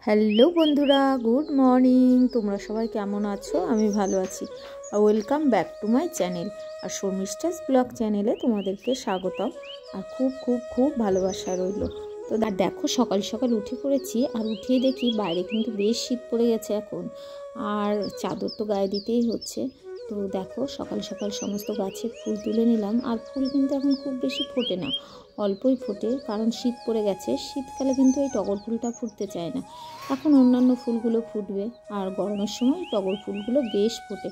Hello বন্ধুরা, good morning. তোমরা সবাই কেমন আছো? আমি ভালো আছি। আর welcome back to my channel. আর শর্মিষ্ঠাস ব্লগ চ্যানেলে তোমাদেরকে স্বাগতম। আর খুব খুব খুব ভালোবাসা রইল। তো দেখো, সকাল সকাল উঠে পড়েছি। আর উঠেই দেখি বাইরে কিন্তু বেশ শীত পড়ে গেছে এখন। আর চাদর তো গায়ে দিতেই হচ্ছে। তো দেখো, সকাল সকাল সমস্ত গাছের ফুল তুলে নিলাম। আর ফুল কিন্তু এখন খুব বেশি ফোটে না, অল্পই ফোটে, কারণ শীত পড়ে গেছে। শীতকালে কিন্তু এই টগর ফুলটা ফুটতে চায় না। এখন অন্যান্য ফুলগুলো ফুটবে, আর গরমের সময় টগর ফুলগুলো বেশ ফোটে।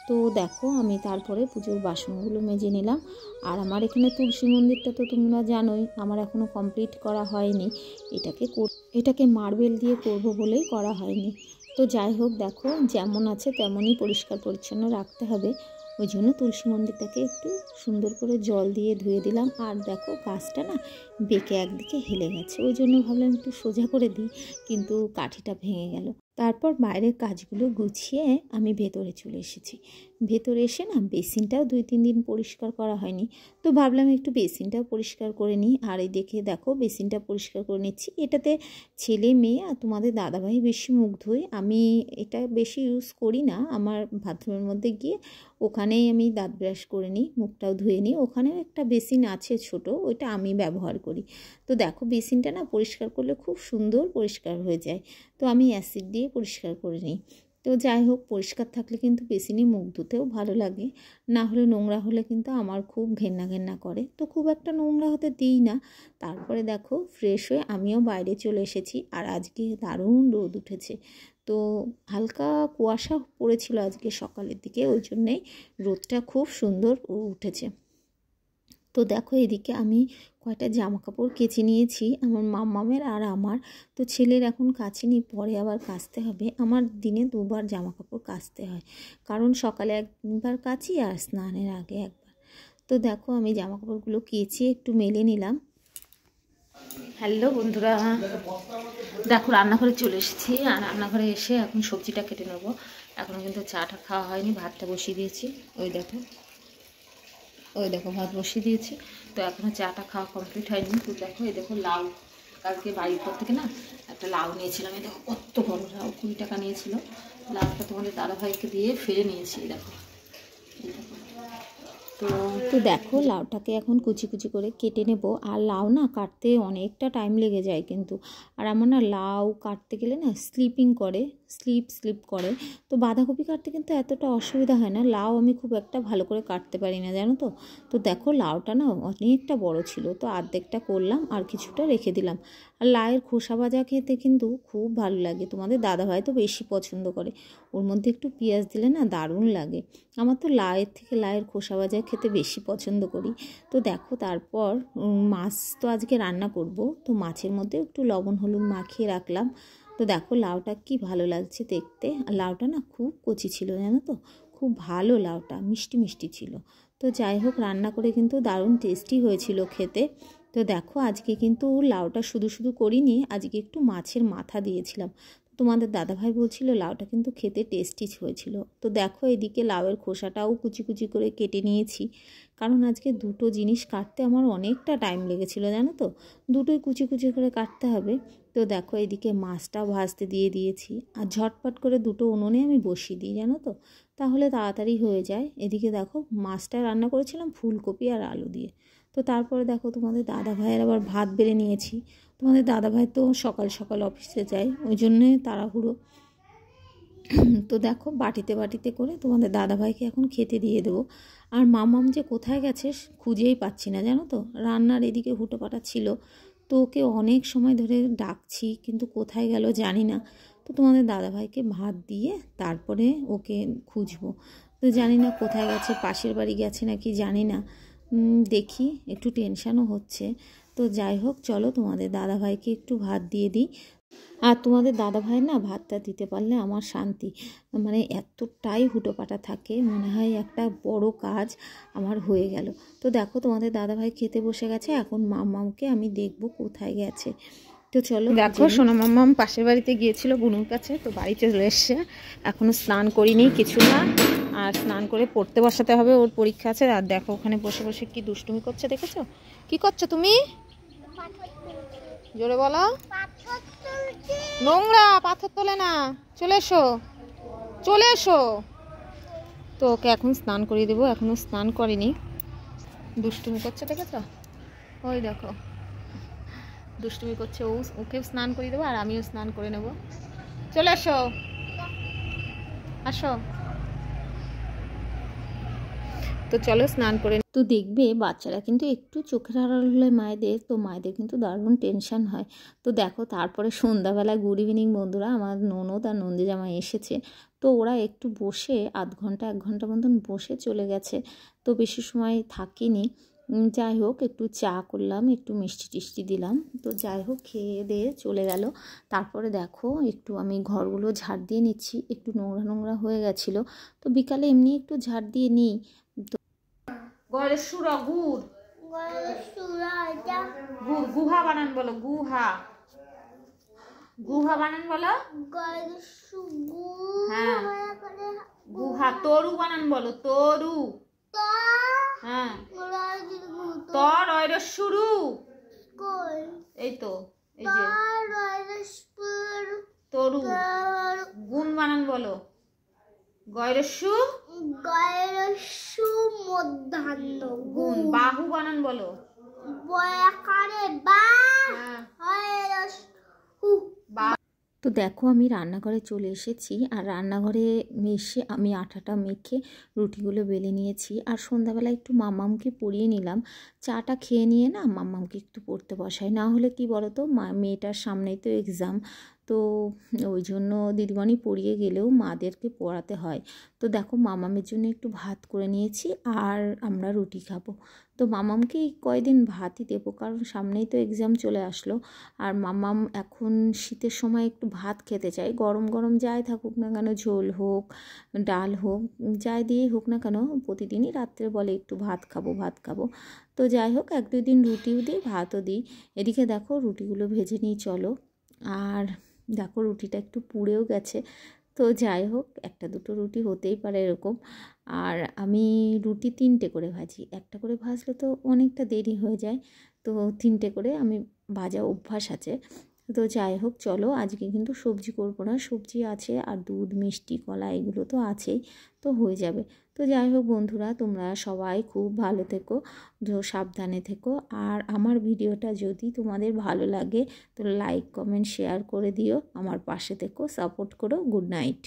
তো দেখো, আমি তারপরে পুজোর বাসনগুলো মেজে নিলাম। আর আমার এখানে তুলসী মন্দিরটা তো তোমরা জানোই, আমার এখনও কমপ্লিট করা হয়নি। এটাকে মার্বেল দিয়ে করব বলেই করা হয়নি। তো যাই হোক, দেখো যেমন আছে তেমনই পরিষ্কার পরিচ্ছন্ন রাখতে হবে। ওই জন্য তুলসী মন্দিরটাকে একটু সুন্দর করে জল দিয়ে ধুয়ে দিলাম। আর দেখো, গাছটা না বেঁকে একদিকে হেলে গেছে, ওই জন্য ভাবলাম একটু সোজা করে দিই, কিন্তু কাঠিটা ভেঙে গেল। তারপর বাইরের কাজগুলো গুছিয়ে আমি ভেতরে চলে এসেছি। ভেতরে এসে না বেসিনটাও 2-3 দিন পরিষ্কার করা হয়নি, তো ভাবলাম একটু বেসিনটাও পরিষ্কার করে নিই। আর এই দেখে দেখো, বেসিনটা পরিষ্কার করে নিচ্ছি। এটাতে ছেলে মেয়ে আর তোমাদের দাদাভাই বেশি মুখ ধোয়। আমি এটা বেশি ইউজ করি না। আমার বাথরুমের মধ্যে গিয়ে ওখানেই আমি দাঁত ব্রাশ করে নিই, মুখটাও ধুয়ে নিই। ওখানেও একটা বেসিন আছে ছোট, ওইটা আমি ব্যবহার করি। তো দেখো, বেসিনটা না পরিষ্কার করলে খুব সুন্দর পরিষ্কার হয়ে যায়। তো আমি অ্যাসিড দিয়ে পরিষ্কার করে নিই। তো যাই হোক, পরিষ্কার থাকলে কিন্তু বেসিনে মুখ ধুতেও ভালো লাগে। না হলে নোংরা হলে কিন্তু আমার খুব ঘেন্না ঘেন্না করে, তো খুব একটা নোংরা হতে দিই না। তারপরে দেখো, ফ্রেশ হয়ে আমিও বাইরে চলে এসেছি। আর আজকে দারুণ রোদ উঠেছে। তো হালকা কুয়াশা পড়েছিল আজকে সকালের দিকে, ওই জন্যেই রোদটা খুব সুন্দর উঠেছে। তো দেখো, এদিকে আমি কয়টা জামা কাপড় কেচে নিয়েছি, আমার মাম্মামের আর আমার। তো ছেলের এখন কাচিনি, পরে আবার কাচতে হবে। আমার দিনে 2বার জামা কাপড় কাচতে হয়, কারণ সকালে একবার কাচি আর স্নানের আগে একবার। তো দেখো, আমি জামা কাপড়গুলো কেচে একটু মেলে নিলাম। হ্যালো বন্ধুরা, দেখো রান্নাঘরে চলে এসেছি। আর রান্নাঘরে এসে এখন সবজিটা কেটে নেবো। এখনও কিন্তু চাটা খাওয়া হয়নি, ভাতটা বসিয়ে দিয়েছি। ওই দেখো ভাত বসিয়ে দিয়েছি। তো এখনও চাটা খাওয়া কমপ্লিট হয়নি। তো দেখো, এই দেখো লাউ, কালকে বাড়ির পর থেকে না একটা লাউ নিয়েছিলাম। এই দেখো কত বড় লাউ, 20 টাকা নিয়েছিল। লাউটা তোমাদের দাদাভাইকে দিয়ে ফিরে নিয়েছি। দেখো তো দেখো, লাউটাকে এখন কুচি কুচি করে কেটে নেব। আর লাউ না কাটতে অনেকটা টাইম লেগে যায় কিন্তু। আর আমার না লাউ কাটতে গেলে না স্লিপ করে। তো বাঁধাকপি কাটতে কিন্তু এতটা অসুবিধা হয় না, লাউ আমি খুব একটা ভালো করে কাটতে পারি না, জানো তো। তো দেখো, লাউটা না অনেকটা বড় ছিল, তো অর্ধেকটা করলাম আর কিছুটা রেখে দিলাম। আর লাউয়ের খোসা ভাজা খেতে কিন্তু খুব ভালো লাগে। তোমাদের দাদাভাই তো বেশি পছন্দ করে, ওর মধ্যে একটু পেঁয়াজ দিলে না দারুণ লাগে। আমার তো লাউয়ের থেকে লাউয়ের খোসা ভাজা খেতে বেশি পছন্দ করি। তো দেখো, তারপর মাছ তো আজকে রান্না করব। তো মাছের মধ্যে একটু লবণ হলুদ মাখিয়ে রাখলাম। তো দেখো, লাউটা কি ভালো লাগছে দেখতে। আর লাউটা না খুব কচি ছিল, জানো তো, খুব ভালো লাউটা, মিষ্টি মিষ্টি ছিল। তো যাই হোক, রান্না করে কিন্তু দারুণ টেস্টি হয়েছিল খেতে। তো দেখো, আজকে কিন্তু লাউটা শুধু শুধু করিনি, আজকে একটু মাছের মাথা দিয়েছিলাম। তোমাদের দাদাভাই বলছিল লাউটা কিন্তু খেতে টেস্টি হয়েছিল। তো দেখো, এদিকে লাউয়ের খোসাটাও কুচি কুচি করে কেটে নিয়েছি, কারণ আজকে দুটো জিনিস কাটতে আমার অনেকটা টাইম লেগেছিল, জানো তো, দুটোই কুচি কুচি করে কাটতে হবে। তো দেখো, এদিকে মাছটাও ভাজতে দিয়ে দিয়েছি। আর ঝটপট করে দুটো উনুনে আমি বসিয়ে দিই, জানো তো, তাহলে তাড়াতাড়ি হয়ে যায়। এদিকে দেখো, মাছটা রান্না করেছিলাম ফুলকপি আর আলু দিয়ে। তো তারপরে দেখো, তোমাদের দাদাভাইয়ের আবার ভাত বেড়ে নিয়েছি। তোমাদের দাদাভাই তো সকাল সকাল অফিসে যায়, ওই জন্যে তাড়াহুড়ো। তো দেখো, বাটিতে বাটিতে করে তোমাদের দাদাভাইকে এখন খেতে দিয়ে দেবো। আর মামাম যে কোথায় গেছে খুঁজেই পাচ্ছি না, জানো তো। রান্নার এদিকে হুটোপাটা ছিল, তো ওকে অনেক সময় ধরে ডাকছি, কিন্তু কোথায় গেল জানি না। তো তোমাদের দাদাভাইকে ভাত দিয়ে তারপরে ওকে খুঁজবো। তো জানি না কোথায় গেছে, পাশের বাড়ি গেছে নাকি জানি না। দেখি, একটু টেনশানও হচ্ছে। তো যাই হোক, চলো তোমাদের দাদাভাইকে একটু ভাত দিয়ে দিই। আর তোমাদের দাদাভাই না ভাতটা দিতে পারলে আমার শান্তি, মানে এতটাই হুটোপাটা থাকে, মনে হয় একটা বড় কাজ আমার হয়ে গেল। তো দেখো, তোমাদের দাদাভাই খেতে বসে গেছে। এখন মাম্মামকে আমি দেখব কোথায় গেছে। তো চলো, দেখো সোনা মাম্মাম পাশের বাড়িতে গিয়েছিল বুনুর কাছে, তো বাড়িতে চলে এসছে। এখনও স্নান করিনি কিছু না, আর স্নান করে পড়তে বসাতে হবে, ওর পরীক্ষা আছে। আর দেখো, ওখানে বসে বসে কি দুষ্টুমি করছে, দেখেছো? কি করছো তুমি? জোরে বলো। নোংরা পাথর তোলে না, চলে এসো চলে এসো। তো ওকে এখন স্নান করিয়ে দেবো, এখনো স্নান করেনি, দুষ্টুমি করছে দেখেছো, ওই দেখো দুষ্টুমি করছে। ওকে স্নান করিয়ে দেবো আর আমিও স্নান করে নেব। চলে এসো, আসো। তো চলো স্নান করে। তো দেখবে বাচ্চারা কিন্তু একটু চোখের আড়াল হলে মায়েদের, তো মায়েদের কিন্তু দারুণ টেনশন হয়। তো দেখো তারপরে সন্ধ্যাবেলা গুড ইভিনিং বন্ধুরা, আমার ননদ আর নন্দী জামাই এসেছে। তো ওরা একটু বসে আধ ঘন্টা 1 ঘন্টা মতন বসে চলে গেছে, তো বেশি সময় থাকিনি। যাই হোক একটু চা করলাম, একটু মিষ্টি টিষ্টি দিলাম, তো যাই হোক খেয়ে দিয়ে চলে গেল। তারপরে দেখো একটু আমি ঘরগুলো ঝাড় দিয়ে নিচ্ছি, একটু নোংরা নোংরা হয়ে গেছিলো, তো বিকালে এমনি একটু ঝাড় দিয়ে নিই। গয়ের সুরা গুড়, গুড় গুহা বানান বলো, গুহা গুহা বানান বলো, হ্যাঁ গুহা। তরু বানান বলো, তরু, হ্যাঁ তর অয়র শুরু, এই তো এই যে তরু। গুণ বানান বলো, গয়রস্যু মধ্যাহ্ন গুণ। বাহু বানান বলো, বয়াকারে বা। তো দেখো আমি রান্নাঘরে চলে এসেছি, আর রান্নাঘরে এসে আমি আটাটা মেখে রুটিগুলো বেলে নিয়েছি, আর সন্ধ্যাবেলা একটু মাম্মামকে পরিয়ে নিলাম। চাটা খেয়ে নিয়ে না মাম্মামকে একটু পড়তে বসাই, না হলে কি বলো তো মেয়েটার সামনেই তো এক্সাম, তো ওই জন্য দিদিমণি পড়িয়ে গেলেও মাদেরকে পড়াতে হয়। তো দেখো মামামের জন্য একটু ভাত করে নিয়েছি, আর আমরা রুটি খাবো। তো মামামকে কয়দিন ভাতই দেবো, কারণ সামনেই তো এক্সাম চলে আসলো। আর মামাম এখন শীতের সময় একটু ভাত খেতে চায়, গরম গরম যাই থাকুক না কেন, ঝোল হোক ডাল হোক যাই দিয়েই হোক না কেন, প্রতিদিনই রাত্রে বলে একটু ভাত খাবো ভাত খাবো। তো যাই হোক 1-2 দিন রুটিও দিই ভাতও দিই। এদিকে দেখো রুটিগুলো ভেজে নিই চলো। আর দেখো রুটিটা একটু পুড়েও গেছে, তো যাই হোক 1-2 রুটি হতেই পারে এরকম। আর আমি রুটি 3টে করে ভাজি, একটা করে ভাজলে তো অনেকটা দেরি হয়ে যায়, তো 3টে করে আমি ভাজা অভ্যাস আছে। তো যাই হোক চলো, আজকে কিন্তু সবজি করবো না, সবজি আছে আর দুধ মিষ্টি কলা এগুলো তো আছেই, তো হয়ে যাবে। তো যাই হোক বন্ধুরা, তোমরা সবাই খুব ভালো থেকো, সাবধানে থেকো। আর আমার ভিডিওটা যদি তোমাদের ভালো লাগে তো লাইক কমেন্ট শেয়ার করে দিও, আমার পাশে থেকো, সাপোর্ট করো। Good night.